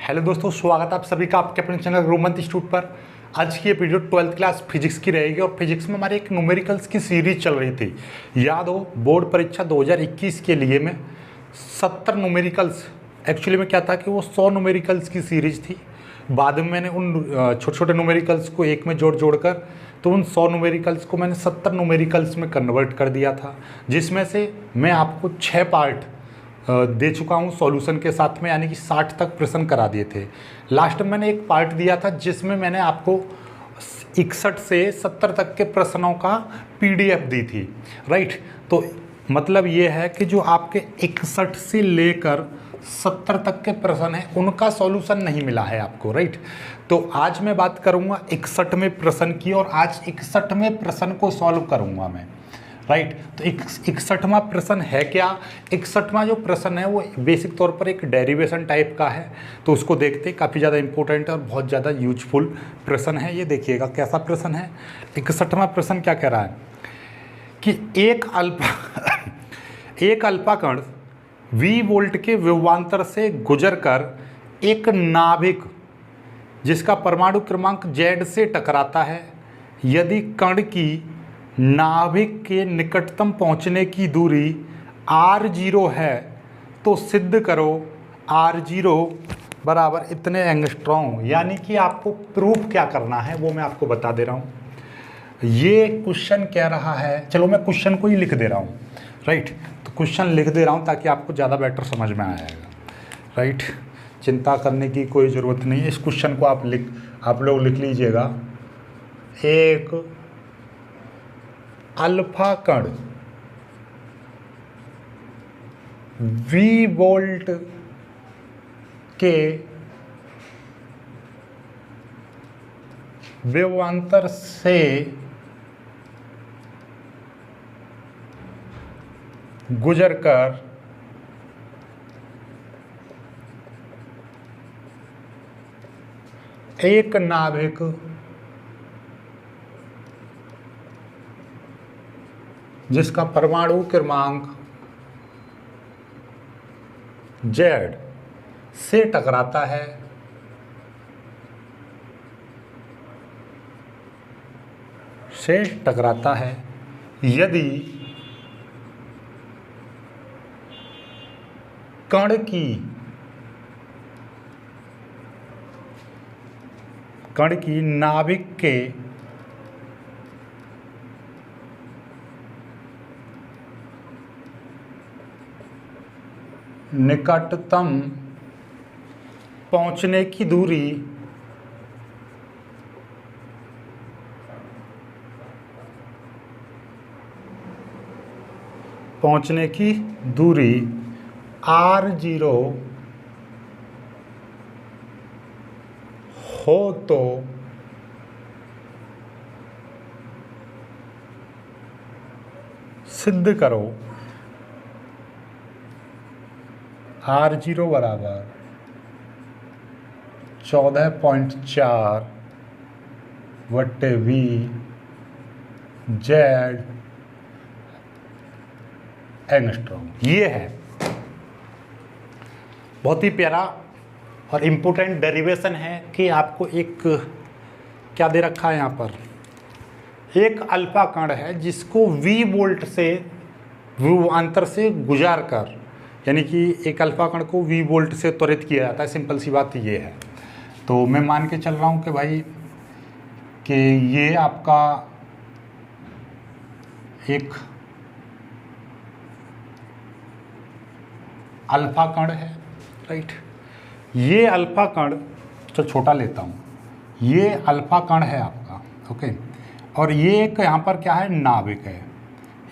Hello दोस्तों, स्वागत है आप सभी का आपके अपने चैनल रोमन इंस्टीट्यूट पर। आज की ये वीडियो 12th क्लास फिजिक्स की रहेगी और फिजिक्स में हमारे एक न्यूमेरिकल्स की सीरीज चल रही थी। याद हो, बोर्ड परीक्षा 2021 के लिए में 70 न्यूमेरिकल्स, एक्चुअली में क्या था कि वो 100 न्यूमेरिकल्स की सीरीज थी। बाद में मैंने उन छोटे छोटे न्यूमेरिकल्स को एक में जोड़कर तो उन 100 न्यूमेरिकल्स को मैंने 70 न्यूमेरिकल्स में कन्वर्ट कर दिया था, जिसमें से मैं आपको 6 पार्ट दे चुका हूँ सॉल्यूशन के साथ में, यानी कि 60 तक प्रश्न करा दिए थे। लास्ट में मैंने एक पार्ट दिया था जिसमें मैंने आपको 61 से 70 तक के प्रश्नों का PDF दी थी, राइट। तो मतलब ये है कि जो आपके 61 से लेकर 70 तक के प्रश्न हैं उनका सॉल्यूशन नहीं मिला है आपको, राइट। तो आज मैं बात करूँगा 61वें प्रश्न की और आज 61वें प्रश्न को सॉल्व करूँगा मैं, राइट। तो 61वां प्रश्न है क्या? 61वां जो प्रश्न है वो बेसिक तौर पर एक डेरिवेशन टाइप का है, तो उसको देखते। काफ़ी ज़्यादा इंपॉर्टेंट और बहुत ज़्यादा यूजफुल प्रश्न है। ये देखिएगा कैसा प्रश्न है। 61वां प्रश्न क्या कह रहा है कि एक अल्फा कण V वोल्ट के विभवांतर से गुजरकर एक नाभिक जिसका परमाणु क्रमांक Z से टकराता है, यदि कण की नाभिक के निकटतम पहुंचने की दूरी r0 है तो सिद्ध करो r0 बराबर इतने एंगस्ट्रॉम। यानी कि आपको प्रूफ क्या करना है वो मैं आपको बता दे रहा हूँ। ये क्वेश्चन कह रहा है, चलो मैं क्वेश्चन को ही लिख दे रहा हूँ, राइट। तो क्वेश्चन लिख दे रहा हूँ ताकि आपको ज़्यादा बेटर समझ में आएगा, राइट। चिंता करने की कोई ज़रूरत नहीं है। इस क्वेश्चन को आप लोग लिख लीजिएगा। एक अल्फा कण V वोल्ट के विभवांतर से गुजरकर एक नाभिक जिसका परमाणु क्रमांक Z से टकराता है, यदि कण की नाभिक के निकटतम पहुंचने की दूरी r0 हो तो सिद्ध करो r0 बराबर 14.4 बट्टे V Z एंगस्ट्रॉम। ये है बहुत ही प्यारा और इम्पोर्टेंट डेरिवेशन है कि आपको एक क्या दे रखा है यहाँ पर। एक अल्फा कण है जिसको V वोल्ट से विभवांतर से गुजार कर, यानी कि एक अल्फा कण को V वोल्ट से त्वरित किया जाता है। सिंपल सी बात ये है। तो मैं मान के चल रहा हूँ कि भाई कि ये आपका एक अल्फा कण है, राइट। ये अल्फा कण, तो छोटा लेता हूँ, ये अल्फा कण है आपका, ओके। और ये एक यहाँ पर क्या है, नाभिक है।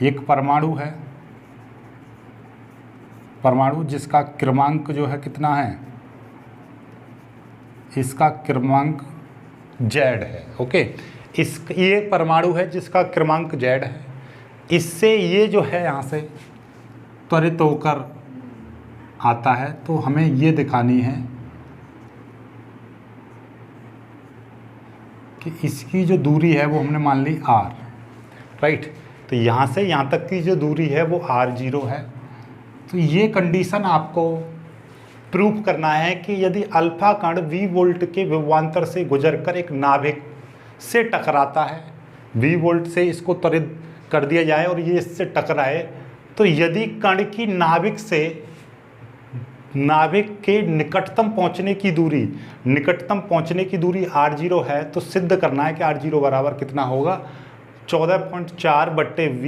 एक परमाणु है, परमाणु जिसका क्रमांक जो है कितना है, इसका क्रमांक Z है, ओके। ये परमाणु है जिसका क्रमांक Z है। इससे ये जो है यहाँ से त्वरित होकर आता है, तो हमें ये दिखानी है कि इसकी जो दूरी है वो हमने मान ली r, राइट। तो यहाँ से यहाँ तक की जो दूरी है वो r0 है। तो ये कंडीशन आपको प्रूफ करना है कि यदि अल्फा कण v वोल्ट के विभवांतर से गुजरकर एक नाभिक से टकराता है, v वोल्ट से इसको त्वरित कर दिया जाए और ये इससे टकराए, तो यदि कण की नाभिक के निकटतम पहुंचने की दूरी r0 है, तो सिद्ध करना है कि r0 बराबर कितना होगा 14.4 बट्टे v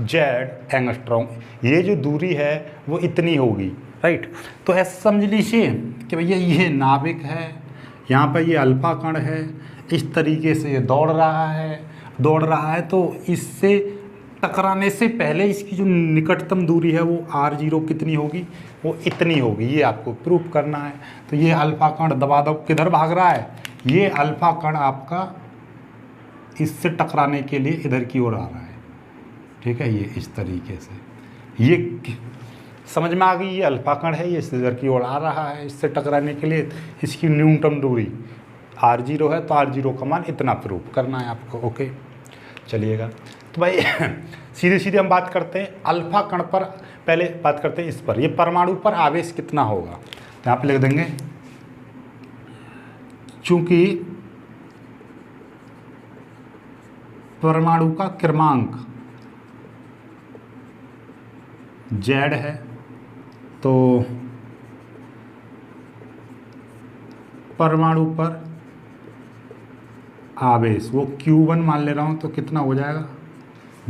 जेड एंगस्ट्रॉम। ये जो दूरी है वो इतनी होगी, राइट। तो ऐसा समझ लीजिए कि भैया ये नाभिक है, यहाँ पर ये अल्फा कण है, इस तरीके से ये दौड़ रहा है, तो इससे टकराने से पहले इसकी जो निकटतम दूरी है वो r0 कितनी होगी, वो इतनी होगी। ये आपको प्रूफ करना है। तो ये अल्फा कण दबादब किधर भाग रहा है, ये अल्फा कण आपका इससे टकराने के लिए इधर की ओर आ रहा है, ठीक है। ये इस तरीके से ये समझ में आ गई, ये अल्फा कण है, ये इधर की ओर आ रहा है इससे टकराने के लिए, इसकी न्यूनतम दूरी r0 है, तो r0 का मान इतना प्रूफ करना है आपको। ओके, चलिएगा। तो भाई सीधे हम बात करते हैं अल्फा कण पर, पहले बात करते हैं इस पर, ये परमाणु पर आवेश कितना होगा। तो यहाँ पे लिख देंगे, चूंकि परमाणु का क्रमांक Z है, तो परमाणु पर आवेश वो Q1 मान ले रहा हूँ, तो कितना हो जाएगा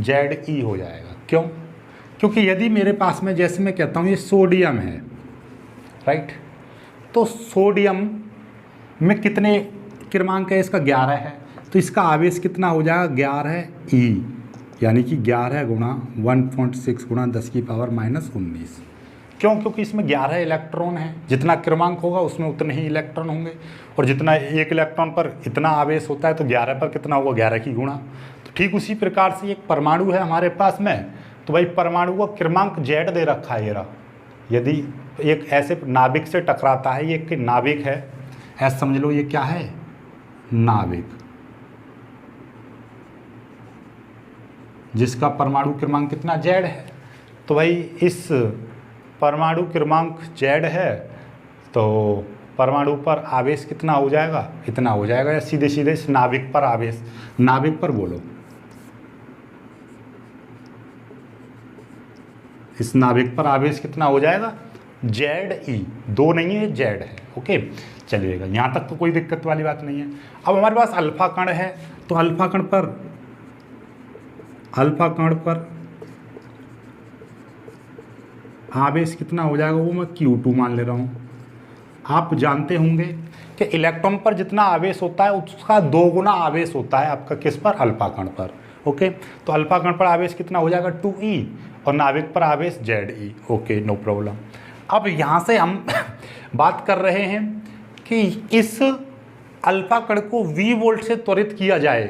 ZE हो जाएगा। क्यों? क्योंकि यदि मेरे पास में, जैसे मैं कहता हूँ ये सोडियम है, राइट, तो सोडियम में कितने क्रमांक है, इसका 11 है, तो इसका आवेश कितना हो जाएगा 11E, यानी कि 11 गुणा 1.6 गुणा 10⁻⁻19। क्यों? क्योंकि इसमें 11 इलेक्ट्रॉन हैं, जितना क्रमांक होगा उसमें उतने ही इलेक्ट्रॉन होंगे, और जितना एक इलेक्ट्रॉन पर इतना आवेश होता है तो 11 पर कितना होगा 11 की गुणा। तो ठीक उसी प्रकार से एक परमाणु है हमारे पास में, तो भाई परमाणु का क्रमांक Z दे रखा है। ये रहा, यदि एक ऐसे नाभिक से टकराता है, ये एक नाभिक है, ऐसा समझ लो, ये क्या है नाभिक, जिसका परमाणु क्रमांक कितना Z है। तो भाई इस परमाणु क्रमांक Z है, तो परमाणु पर आवेश कितना हो जाएगा, इतना हो जाएगा। या सीधे इस नाभिक पर आवेश, नाभिक पर बोलो, इस नाभिक पर आवेश कितना हो जाएगा ZE, 2 नहीं है, Z है। ओके, चलिएगा, यहाँ तक तो कोई दिक्कत वाली बात नहीं है। अब हमारे पास अल्फा कण है, तो अल्फा कण पर आवेश कितना हो जाएगा, वो मैं Q2 मान ले रहा हूँ। आप जानते होंगे कि इलेक्ट्रॉन पर जितना आवेश होता है उसका 2 गुना आवेश होता है आपका किस पर, अल्फा कण पर। ओके, तो अल्फा कण पर आवेश कितना हो जाएगा 2E, और नाभिक पर आवेश ZE। Okay, no problem. अब यहाँ से हम बात कर रहे हैं कि इस अल्फा कण को V वोल्ट से त्वरित किया जाए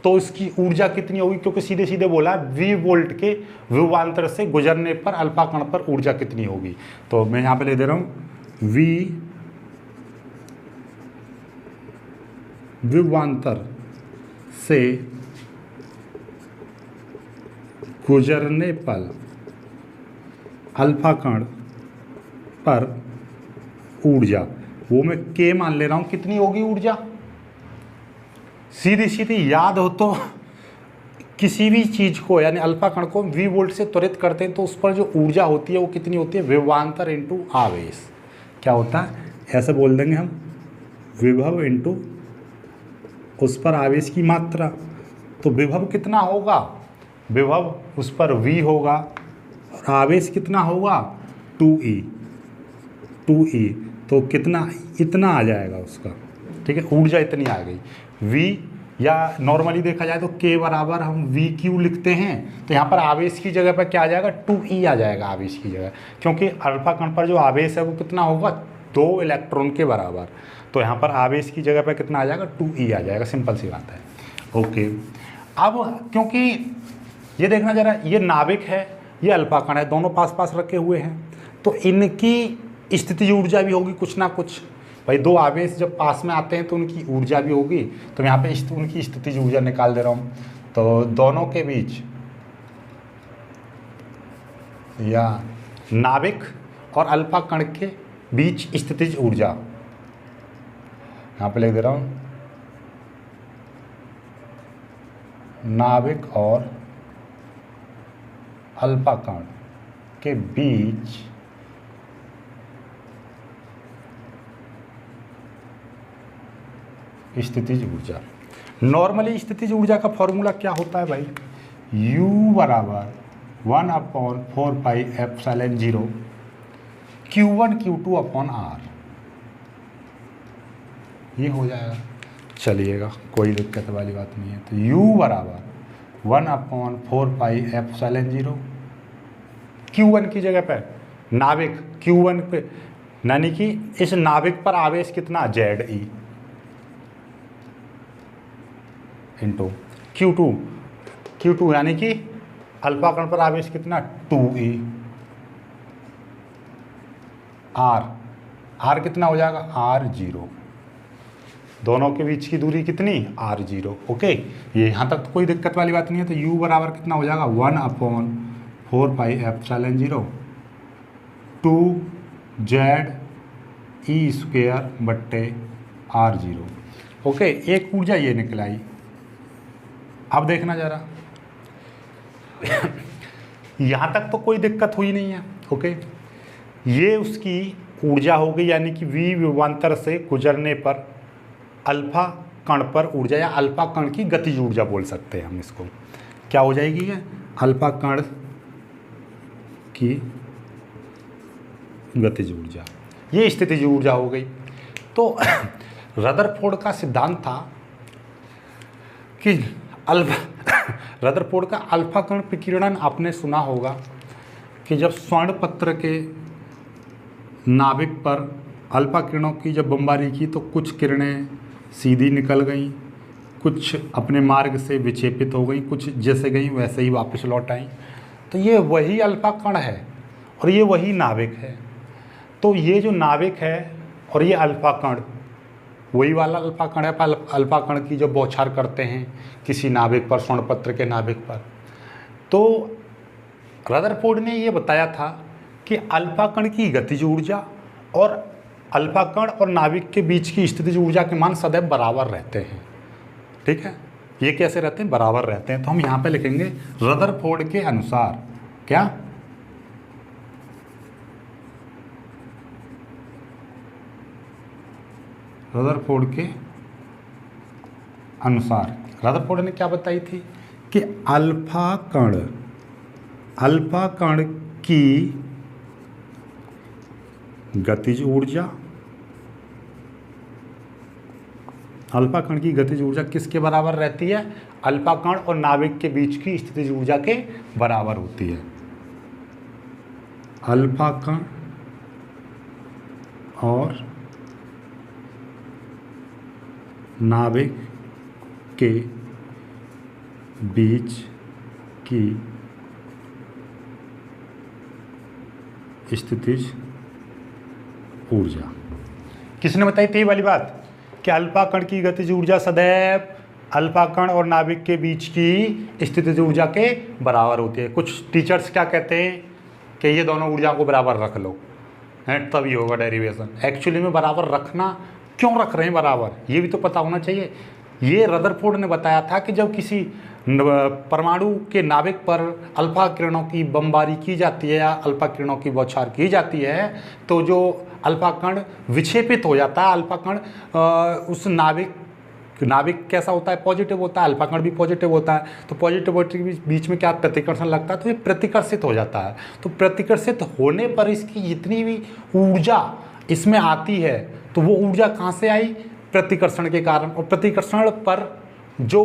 तो इसकी ऊर्जा कितनी होगी, क्योंकि सीधे बोला V वोल्ट के विभवांतर से गुजरने पर अल्फा कण पर ऊर्जा कितनी होगी। तो मैं यहाँ पे ले दे रहा हूँ V विभवांतर से गुजरने पर अल्फा कण पर ऊर्जा, वो मैं K मान ले रहा हूँ, कितनी होगी ऊर्जा। सीधी याद हो तो किसी भी चीज़ को, यानी अल्फा कण को V वोल्ट से त्वरित करते हैं तो उस पर जो ऊर्जा होती है वो कितनी होती है, विभवांतर इंटू आवेश। क्या होता है, ऐसे बोल देंगे हम, विभव इंटू उस पर आवेश की मात्रा। तो विभव कितना होगा, विभव उस पर V होगा और आवेश कितना होगा 2E, तो कितना, इतना आ जाएगा उसका, ठीक है, ऊर्जा इतनी आ गई। V, या नॉर्मली देखा जाए तो K बराबर हम VQ लिखते हैं, तो यहाँ पर आवेश की जगह पर क्या आ जाएगा 2E आ जाएगा आवेश की जगह, क्योंकि अल्फा कण पर जो आवेश है वो कितना होगा 2 इलेक्ट्रॉन के बराबर। तो यहाँ पर आवेश की जगह पर कितना आ जाएगा 2E आ जाएगा, सिंपल सी बात है। ओके, अब क्योंकि ये देखना जरा, ये नाभिक है, ये अल्फा कण है, दोनों पास पास रखे हुए हैं, तो इनकी स्थितिज ऊर्जा भी होगी कुछ ना कुछ। भाई 2 आवेश जब पास में आते हैं तो उनकी ऊर्जा भी होगी, तो यहाँ पे उनकी स्थितिज ऊर्जा निकाल दे रहा हूँ। तो दोनों के बीच, या नाभिक और अल्फा कण के बीच स्थितिज ऊर्जा, यहाँ पे लिख दे रहा हूँ, नाभिक और अल्फा कण के बीच स्थितिज ऊर्जा। नॉर्मली स्थितिज ऊर्जा का फॉर्मूला क्या होता है भाई, U बराबर 1/4πε0 Q1 Q2 अपॉन R, ये हो जाएगा। चलिएगा, कोई दिक्कत वाली बात नहीं है। तो U बराबर 1/4πε0 Q1 की जगह पे नाभिक Q1 पे, यानी कि इस नाभिक पर आवेश कितना ZE इंटू Q2 यानी कि अल्फा कण पर आवेश कितना 2E, R कितना हो जाएगा R0, दोनों के बीच की दूरी कितनी R0। ओके, ये यहाँ तक तो कोई दिक्कत वाली बात नहीं है। तो U बराबर कितना हो जाएगा 1/4πε0 2ZE² ओके, एक ऊर्जा ये निकल आई। अब देखना जरा यहाँ तक तो कोई दिक्कत हुई नहीं है। ओके, ये उसकी ऊर्जा हो गई, यानी कि V विभवांतर से गुजरने पर अल्फा कण पर ऊर्जा, या अल्फा कण की गतिज ऊर्जा बोल सकते हैं हम इसको। क्या हो जाएगी ये, अल्फा कण की गतिज ऊर्जा, ये स्थितिज ऊर्जा हो गई। तो रदरफोर्ड का सिद्धांत था कि रदरफोर्ड का अल्फा कण विकिरण आपने सुना होगा कि जब स्वर्ण पत्र के नाभिक पर अल्फा किरणों की जब बमबारी की तो कुछ किरणें सीधी निकल गईं, कुछ अपने मार्ग से विक्षेपित हो गई, कुछ जैसे गई वैसे ही वापस लौट आई। तो ये वही अल्फा कण है और ये वही नाभिक है। तो ये जो नाभिक है और ये अल्फा कण वही वाला अल्फा कण है। अल्फा कण की जब बौछार करते हैं किसी नाभिक पर, स्वर्णपत्र के नाभिक पर, तो रदरफोर्ड ने ये बताया था कि अल्फा कण की गतिज ऊर्जा और अल्फा कण और नाभिक के बीच की स्थितिज ऊर्जा के मान सदैव बराबर रहते हैं। ठीक है, ये कैसे रहते हैं, बराबर रहते हैं। तो हम यहाँ पे लिखेंगे रदरफोर्ड के अनुसार, क्या, रदरफोर्ड के अनुसार, रदरफोर्ड ने क्या बताई थी कि अल्फा कण की गतिज ऊर्जा, अल्फा कण की गतिज ऊर्जा किसके बराबर रहती है, अल्फा कण और नाभिक के बीच की स्थितिज ऊर्जा के बराबर होती है। अल्फा कण और नाभिक के बीच की स्थितिज ऊर्जा किसने बताई थी वाली बात कि अल्फा कण की गतिज ऊर्जा सदैव अल्फा कण और नाभिक के बीच की स्थितिज ऊर्जा के बराबर होती है। कुछ टीचर्स क्या कहते हैं कि ये दोनों ऊर्जा को बराबर रख लो, है तभी होगा डेरिवेशन। एक्चुअली में बराबर रखना, क्यों रख रहे हैं बराबर, ये भी तो पता होना चाहिए। ये रदरफोर्ड ने बताया था कि जब किसी परमाणु के नाभिक पर अल्फा किरणों की बमबारी की जाती है या अल्फा किरणों की बौछार की जाती है तो जो अल्फा कण विक्षेपित हो जाता है, अल्फा कण उस नाभिक कैसा होता है, पॉजिटिव होता है, अल्फा कण भी पॉजिटिव होता है। तो पॉजिटिव के बीच में क्या प्रतिकर्षण लगता है, तो ये प्रतिकर्षित हो जाता है। तो प्रतिकर्षित होने पर इसकी जितनी भी ऊर्जा इसमें आती है तो वो ऊर्जा कहाँ से आई, प्रतिकर्षण के कारण। और प्रतिकर्षण पर जो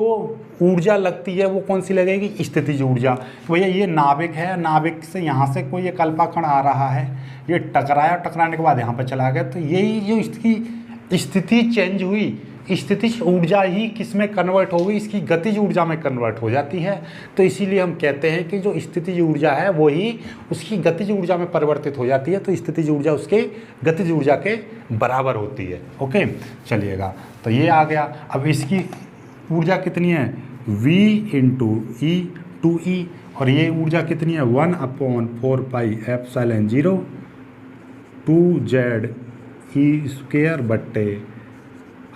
ऊर्जा लगती है वो कौन सी लगेगी, स्थितिज ऊर्जा। तो भैया ये नाभिक है, नाभिक से यहाँ से कोई एक अल्फा कण आ रहा है, ये टकराया, टकराने के बाद यहाँ पर चला गया, तो यही जो इसकी स्थिति चेंज हुई, स्थितिज ऊर्जा ही किस में कन्वर्ट हो गई, इसकी गतिज ऊर्जा में कन्वर्ट हो जाती है। तो इसीलिए हम कहते हैं कि जो स्थितिज ऊर्जा है वही उसकी गतिज ऊर्जा में परिवर्तित हो जाती है। तो स्थितिज ऊर्जा उसके गतिज ऊर्जा के बराबर होती है। ओके, चलिएगा, तो ये आ गया। अब इसकी ऊर्जा कितनी है, V × E 2E, और ये ऊर्जा कितनी है 1/4πε0 2z² बट्टे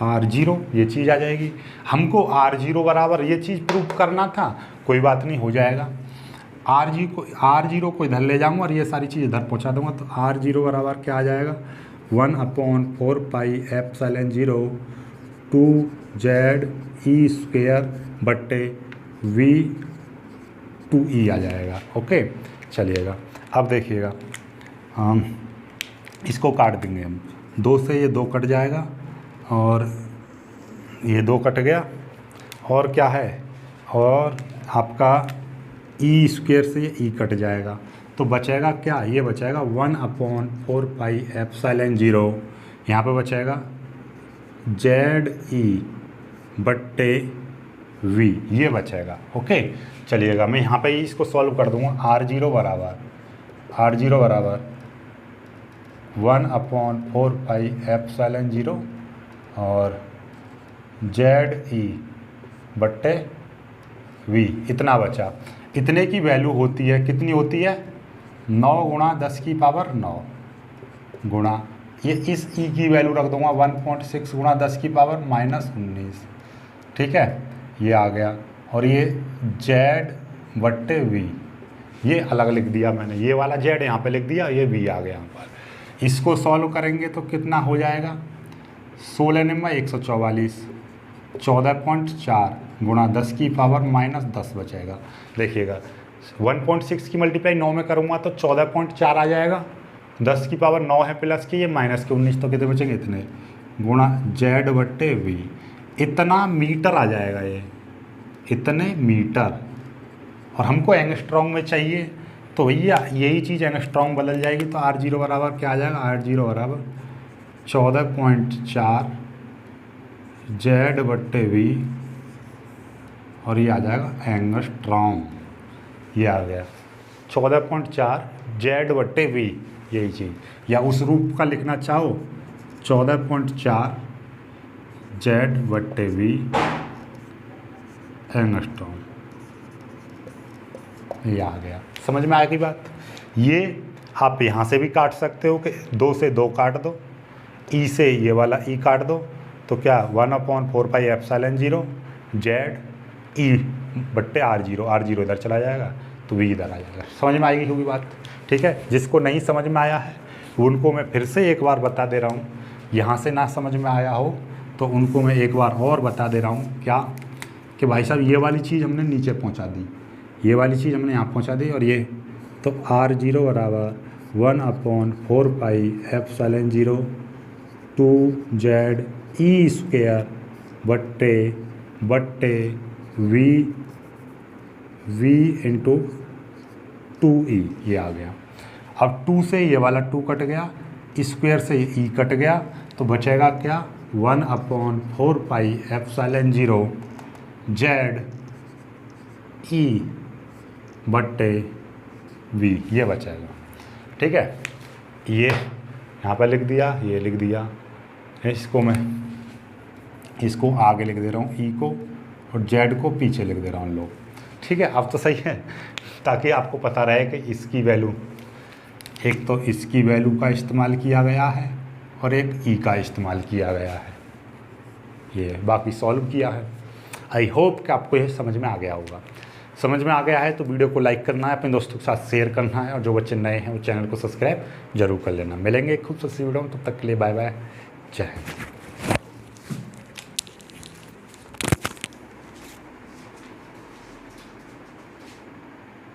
R0, ये चीज़ आ जाएगी। हमको R0 बराबर ये चीज़ प्रूफ करना था, कोई बात नहीं, हो जाएगा। R0 को इधर ले जाऊँगा और ये सारी चीज़ इधर पहुँचा दूँगा, तो R0 बराबर क्या आ जाएगा, 1/4πε0 2ze² बट्टे v2e आ जाएगा। ओके, चलिएगा अब देखिएगा, हम इसको काट देंगे हम, 2 से ये 2 कट जाएगा और ये 2 कट गया, और क्या है, और आपका e² से ये e कट जाएगा, तो बचेगा क्या, ये बचेगा 1/4πε0, यहाँ पे बचेगा ze बट्टे v, ये बचेगा। ओके, चलिएगा मैं यहाँ पे इसको सॉल्व कर दूँगा। R0 बराबर 1/4πε0 और ze बट्टे v, इतना बचा। इतने की वैल्यू होती है, कितनी होती है, 9 गुणा 10 की पावर 9 गुणा, ये इस e की वैल्यू रख दूंगा 1.6 गुणा 10 की पावर -19, ठीक है, ये आ गया। और ये z बट्टे v, ये अलग लिख दिया मैंने, ये वाला z यहाँ पे लिख दिया, ये v आ गया यहाँ पर। इसको सॉल्व करेंगे तो कितना हो जाएगा, 16 नंबर 144, 14.4 गुणा 10 की पावर -10 बचेगा। देखिएगा 1.6 की मल्टीप्लाई 9 में करूँगा तो 14.4 आ जाएगा, 10 की पावर 9 है प्लस की ये माइनस के 19, तो कितने बचेंगे, इतने गुणा z बट्टे v, इतना मीटर आ जाएगा, ये इतने मीटर। और हमको एंगस्ट्रॉन्ग में चाहिए, तो भैया यही चीज़ एंगस्ट्रॉन्ग बदल जाएगी, तो R0 बराबर क्या आ जाएगा, R0 बराबर 14.4 z बट्टे v, और ये आ जाएगा एंगस्ट्रॉन्ग, ये आ गया 14.4 z बट्टे v, यही चीज़। या उस रूप का लिखना चाहो 14.4 z बट्टे v एंगस्ट्रॉन्ग, ये आ गया। समझ में आएगी बात। ये आप यहाँ से भी काट सकते हो कि 2 से 2 काट दो, ई से ये वाला ई काट दो, तो क्या 1/4πε0 z ई बट्टे R0 इधर चला जाएगा, तो v इधर आ जाएगा। समझ में आएगी होगी बात, ठीक है। जिसको नहीं समझ में आया है उनको मैं फिर से एक बार बता दे रहा हूँ, यहाँ से ना समझ में आया हो तो उनको मैं एक बार और बता दे रहा हूँ, क्या कि भाई साहब ये वाली चीज़ हमने नीचे पहुँचा दी, ये वाली चीज़ हमने यहाँ पहुँचा दी, और ये तो R0 बराबर 1/4πε0 2ze² बट्टे v इंटू 2e, ये आ गया। अब 2 से ये वाला 2 कट गया, स्क्वायर से ये e कट गया, तो बचेगा क्या, 1/4πε0 z e बट्टे v, ये बचेगा, ठीक है। ये यहाँ पर लिख दिया, ये लिख दिया, इसको मैं इसको आगे लिख दे रहा हूँ e को, और z को पीछे लिख दे रहा हूँ लोग, ठीक है। अब तो सही है, ताकि आपको पता रहे कि इसकी वैल्यू, एक तो इसकी वैल्यू का इस्तेमाल किया गया है और एक ई का इस्तेमाल किया गया है, ये बाकी सॉल्व किया है। आई होप कि आपको ये समझ में आ गया होगा। समझ में आ गया है तो वीडियो को लाइक करना है, अपने दोस्तों के साथ शेयर करना है, और जो बच्चे नए हैं वो चैनल को सब्सक्राइब जरूर कर लेना। मिलेंगे एक खूबसूरत वीडियो में, तब तक के लिए बाय बाय, जय हिंद।